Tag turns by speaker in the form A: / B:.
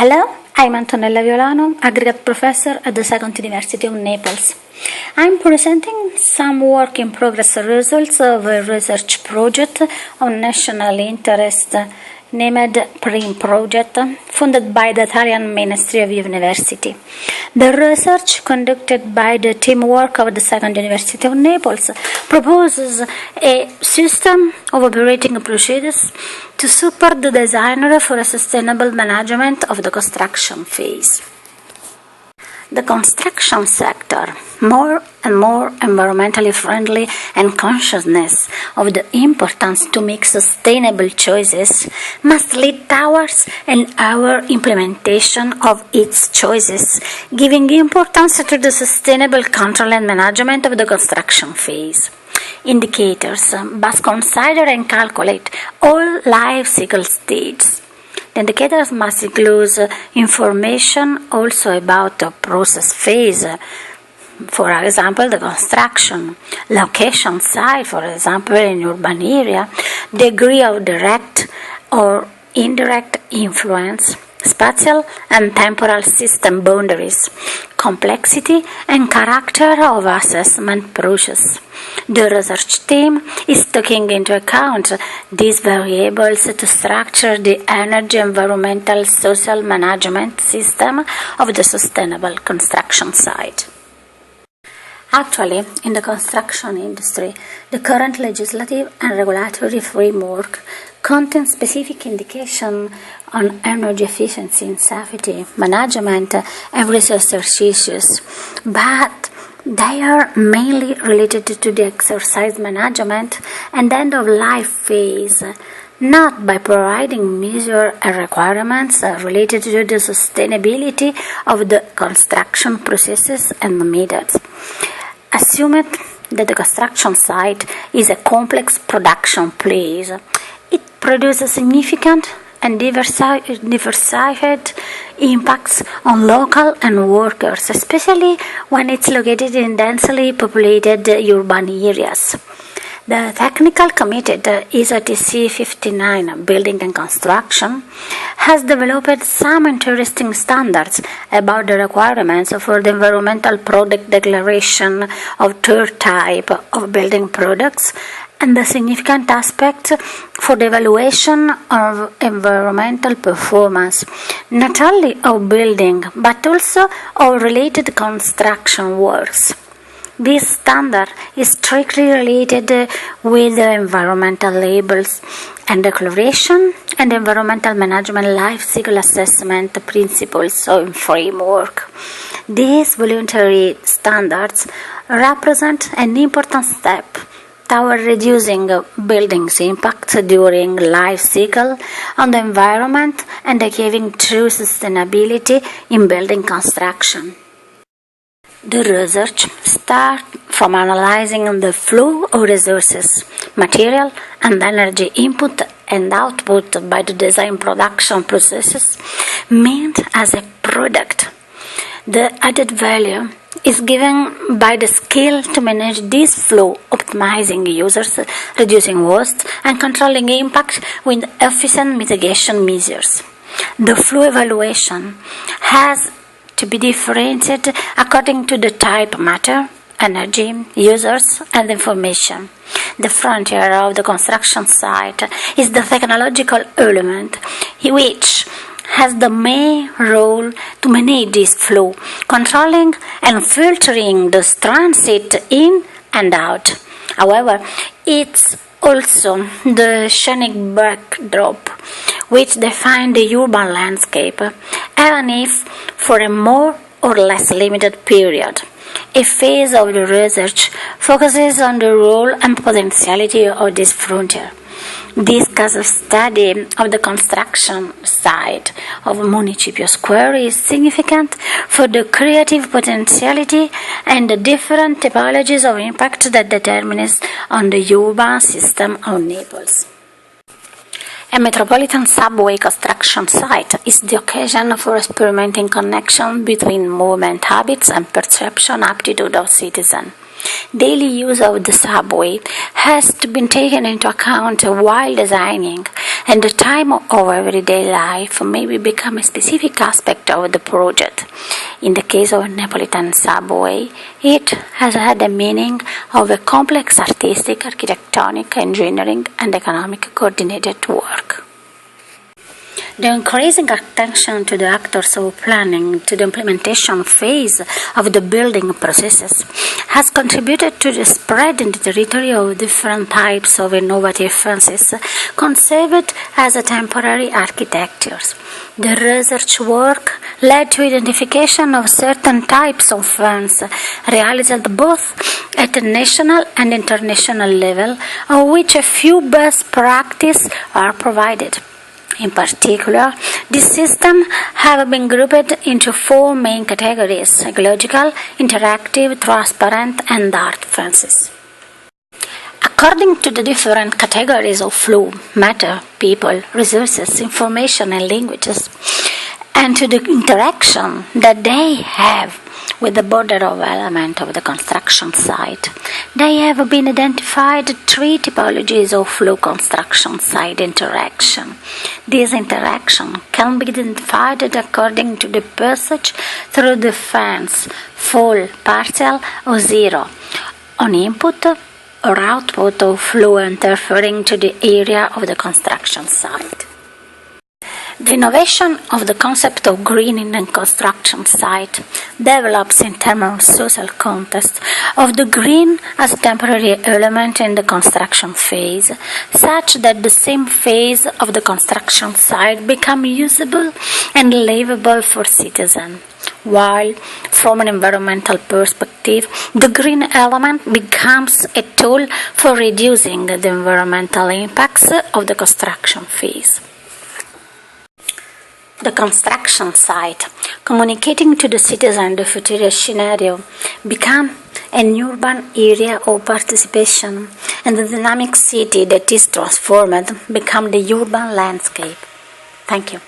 A: Hello, I'm Antonella Violano, Aggregate Professor at the Second University of Naples. I'm presenting some work in progress results of a research project of national interest named PRIM project, funded by the Italian Ministry of University. The research conducted by the teamwork of the Second University of Naples proposes a system of operating procedures to support the designer for a sustainable management of the construction phase. The construction sector, more and more environmentally friendly and consciousness of the importance to make sustainable choices, must lead towards an our implementation of its choices, giving importance to the sustainable control and management of the construction phase. Indicators must consider and calculate all life cycle stages. The indicators must include information also about the process phase, for example, the construction, location site, for example, in urban area, degree of direct or indirect influence, spatial and temporal system boundaries, complexity and character of assessment process. The research team is taking into account these variables to structure the energy, environmental, social management system of the sustainable construction site. Actually, in the construction industry, the current legislative and regulatory framework contains specific indication on energy efficiency and safety, management, and resource issues, but they are mainly related to the exercise management and end-of-life phase, not by providing measures and requirements related to the sustainability of the construction processes and methods. Assumed that the construction site is a complex production place, it produces significant and diversified impacts on local and workers, especially when it's located in densely populated urban areas. The Technical Committee, the ISO/TC 59 Building and Construction, has developed some interesting standards about the requirements for the environmental product declaration of third type of building products and the significant aspects for the evaluation of environmental performance, not only of building but also of related construction works. This standard is strictly related with the environmental labels and declaration and environmental management life cycle assessment principles and framework. These voluntary standards represent an important step toward reducing buildings' impact during life cycle on the environment and achieving true sustainability in building construction. The research starts from analyzing the flow of resources, material and energy input and output by the design production processes meant as a product. The added value is given by the skill to manage this flow, optimizing users, reducing waste and controlling impact with efficient mitigation measures. The flow evaluation has to be differentiated according to the type matter, energy, users, and information. The frontier of the construction site is the technological element, which has the main role to manage this flow, controlling and filtering the transit in and out. However, it's also the scenic backdrop which defines the urban landscape, even if for a more or less limited period. A phase of the research focuses on the role and potentiality of this frontier. This case study of the construction site of Municipio Square is significant for the creative potentiality and the different typologies of impact that determines on the urban system of Naples. A metropolitan subway construction site is the occasion for experimenting connection between movement habits and perception aptitude of citizens. Daily use of the subway has to be taken into account while designing and the time of everyday life maybe become a specific aspect of the project. In the case of a Neapolitan subway, it has had a meaning of a complex artistic, architectonic, engineering and economic coordinated work. The increasing attention to the actors of planning to the implementation phase of the building processes has contributed to the spread in the territory of different types of innovative fences conceived as a temporary architectures. The research work led to identification of certain types of fence realized both at a national and international level, of which a few best practices are provided. In particular, this system have been grouped into 4 main categories: ecological, interactive, transparent, and art fences. According to the different categories of flow, matter, people, resources, information, and languages, and to the interaction that they have with the border of element of the construction site, they have been identified 3 typologies of flow construction site interaction. This interaction can be identified according to the passage through the fence, full, partial, or zero, on input or output of flow interfering to the area of the construction site. The innovation of the concept of green in the construction site develops in terms of social context of the green as a temporary element in the construction phase, such that the same phase of the construction site become usable and livable for citizens. While, from an environmental perspective, the green element becomes a tool for reducing the environmental impacts of the construction phase. The construction site, communicating to the citizen the future scenario, become an urban area of participation, and the dynamic city that is transformed become the urban landscape. Thank you.